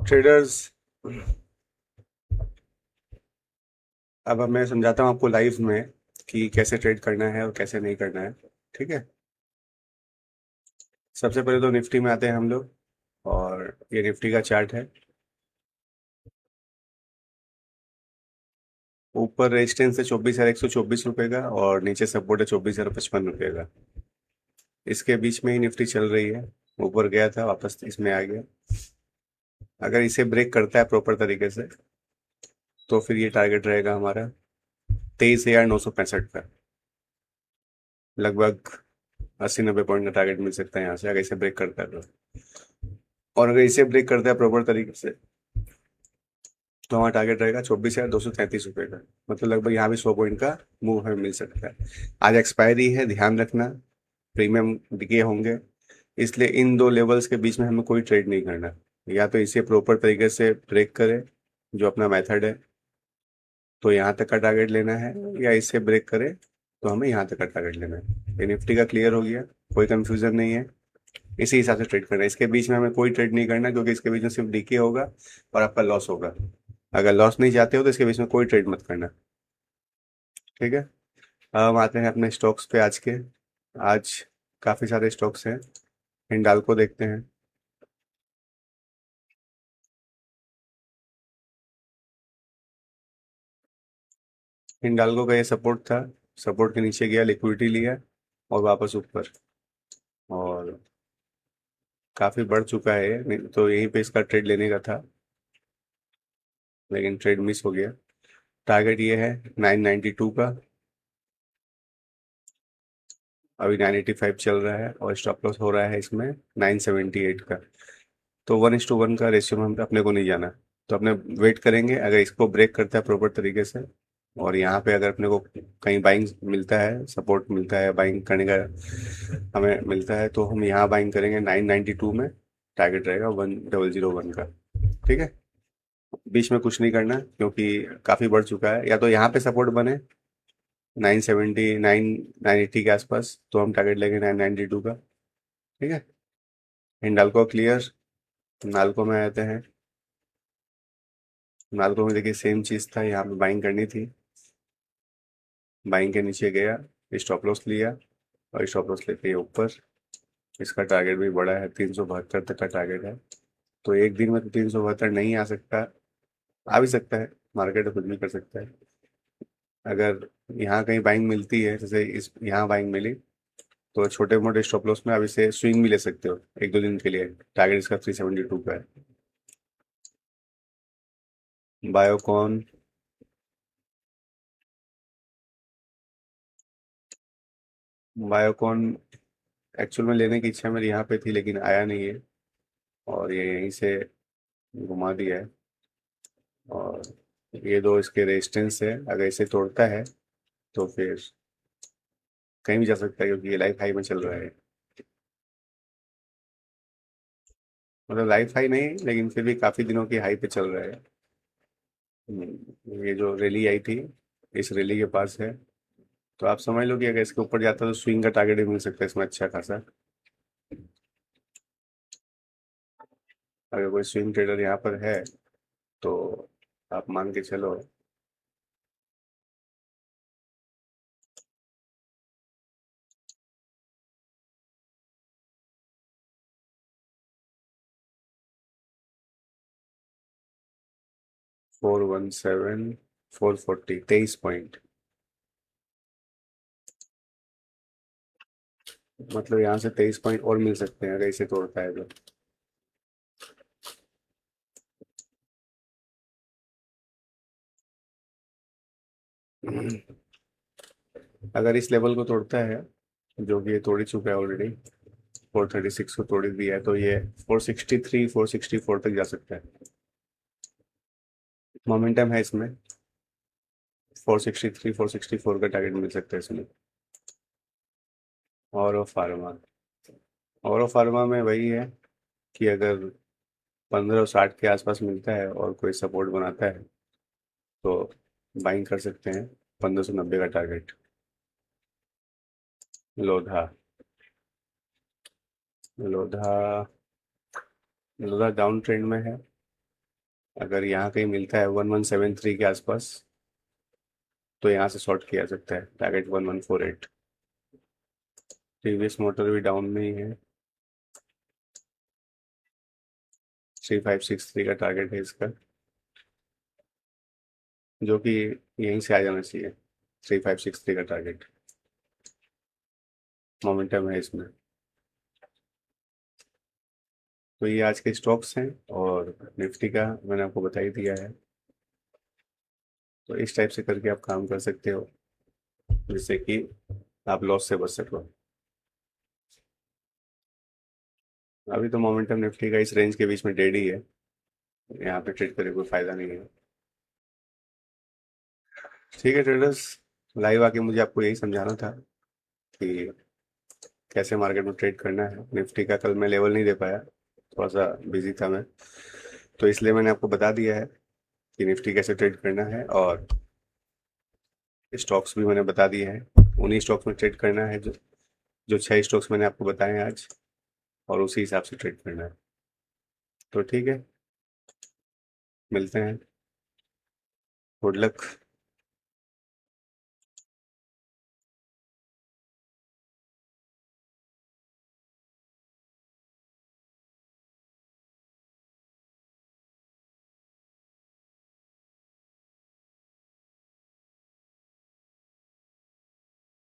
Traders, अब मैं समझाता हूँ आपको लाइव में कि कैसे ट्रेड करना है और कैसे नहीं करना है। ठीक है। सबसे पहले तो निफ्टी में आते हैं हम लोग, और ये निफ्टी का चार्ट है। ऊपर रेजिस्टेंस है 24,124 रुपये का, और नीचे सपोर्ट है 24,055 रुपये का। इसके बीच में ही निफ्टी चल रही है। ऊपर गया था, वापस इसमें आ गया। अगर इसे ब्रेक करता है प्रॉपर तरीके से, तो फिर ये टारगेट रहेगा हमारा 23,965 का। लगभग 80-90 पॉइंट का टारगेट मिल सकता है यहाँ से, अगर इसे ब्रेक करता है तो। और अगर इसे ब्रेक करता है प्रॉपर तरीके से, तो हमारा टारगेट रहेगा 24,233 रुपये का। मतलब लगभग यहाँ भी 100 पॉइंट का मूव हमें मिल सकता है। आज एक्सपायरी है, ध्यान रखना। प्रीमियम डिके होंगे, इसलिए इन दो लेवल्स के बीच में हमें कोई ट्रेड नहीं करना। या तो इसे प्रॉपर तरीके से ब्रेक करे, जो अपना मेथड है, तो यहाँ तक का टारगेट लेना है, या इसे ब्रेक करे तो हमें यहाँ तक का टारगेट लेना है। ये निफ्टी का क्लियर हो गया, कोई कंफ्यूजन नहीं है। इसी हिसाब से ट्रेड करना है। इसके बीच में हमें कोई ट्रेड नहीं करना, क्योंकि इसके बीच में सिर्फ डीके होगा और आपका लॉस होगा। अगर लॉस नहीं चाहते हो तो इसके बीच में कोई ट्रेड मत करना। ठीक है। अब हम आते हैं अपने स्टॉक्स पे आज के। आज काफ़ी सारे स्टॉक्स हैं। हिंडाल्को देखते हैं। हिंडाल्को का ये सपोर्ट था, सपोर्ट के नीचे गया, लिक्विडिटी लिया और वापस ऊपर, और काफ़ी बढ़ चुका है ये। नहीं तो यहीं पे इसका ट्रेड लेने का था, लेकिन ट्रेड मिस हो गया। टारगेट ये है 992 का। अभी 985 चल रहा है, और स्टॉप लॉस हो रहा है इसमें 978 का। तो 1:1 का रेशियो में हम अपने को नहीं जाना। तो अपने वेट करेंगे, अगर इसको ब्रेक करता है प्रॉपर तरीके से, और यहाँ पे अगर अपने को कहीं बाइंग मिलता है, सपोर्ट मिलता है बाइंग करने का, हमें मिलता है, तो हम यहाँ बाइंग करेंगे 992 में। टारगेट रहेगा 1001 का। ठीक है। बीच में कुछ नहीं करना, क्योंकि काफ़ी बढ़ चुका है। या तो यहाँ पे सपोर्ट बने 979 980 के आसपास, तो हम टारगेट लेंगे 992 का। ठीक है। हिंडाल्को क्लियर। नाल्को में आते हैं। नाल्को में देखिए सेम चीज़ था, यहाँ पे बाइंग करनी थी। बाइंग के नीचे गया, स्टॉप लॉस लिया, और स्टॉप लॉस लेके ये ऊपर। इसका टारगेट भी बड़ा है, 372 तक का टारगेट है। तो एक दिन में तो 372 नहीं आ सकता, आ भी सकता है। मार्केट कुछ भी कर सकता है। अगर यहाँ कहीं बाइंग मिलती है, जैसे इस यहाँ बाइंग मिली, तो छोटे मोटे स्टॉप लॉस में आप इसे स्विंग भी ले सकते हो 1-2 दिन के लिए। टारगेट इसका 372 का है। बायोकॉन। बायोकॉन एक्चुअल में लेने की इच्छा मेरी यहाँ पे थी, लेकिन आया नहीं है, और ये यहीं से घुमा दिया है। और ये दो इसके रेजिस्टेंस है, अगर इसे तोड़ता है तो फिर कहीं भी जा सकता है, क्योंकि ये लाइफ हाई में चल रहा है। मतलब लाइफ हाई नहीं, लेकिन फिर भी काफ़ी दिनों की हाई पे चल रहा है। ये जो रैली आई थी, इस रैली के पास है। तो आप समझ लो कि अगर इसके ऊपर जाता है तो स्विंग का टारगेट भी मिल सकता है इसमें अच्छा खासा। अगर कोई स्विंग ट्रेडर यहाँ पर है, तो आप मान के चलो। 417, 440, 23 पॉइंट। मतलब यहाँ से 23 पॉइंट और मिल सकते हैं अगर इसे तोड़ता है तो। अगर इस लेवल को तोड़ता है, जो कि ये तोड़ ही चुका है ऑलरेडी, 436 को तोड़ ही दिया है, तो ये 463, 464 तक जा सकता है। मोमेंटम है इसमें। 463, 464 का टारगेट मिल सकता है इसमें। और फार्मा। और फार्मा में वही है कि अगर 1560 के आसपास मिलता है और कोई सपोर्ट बनाता है, तो बाइंग कर सकते हैं 1590 का target. Lodha. Lodha. Lodha down trend में है। अगर यहाँ कहीं मिलता है 1173 के आसपास तो यहाँ से शॉर्ट किया जा सकता है, टारगेट 1148। टीवीएस मोटर भी डाउन में ही है, 3563 का टारगेट है इसका, जो कि यहीं से आ जाना चाहिए। 3563 का टारगेट मोमेंटम है इसमें। तो ये आज के स्टॉक्स हैं, और निफ्टी का मैंने आपको बता ही दिया है। तो इस टाइप से करके आप काम कर सकते हो, जिससे कि आप लॉस से बच सको। अभी तो मोमेंटम निफ्टी का इस रेंज के बीच में डेड ही है, यहाँ पे ट्रेड करने कोई फायदा नहीं है। ठीक है ट्रेडर्स, लाइव आके मुझे आपको यही समझाना था कि कैसे मार्केट में ट्रेड करना है। निफ्टी का कल मैं लेवल नहीं दे पाया, थोड़ा सा बिजी था मैं, तो इसलिए मैंने आपको बता दिया है कि निफ्टी कैसे ट्रेड करना है, और स्टॉक्स भी मैंने बता दिए हैं। उन्हीं स्टॉक्स में ट्रेड करना है जो जो 6 स्टॉक्स मैंने आपको बताए हैं आज, और उसी हिसाब से ट्रेड करना है। तो ठीक है, मिलते हैं। Good luck.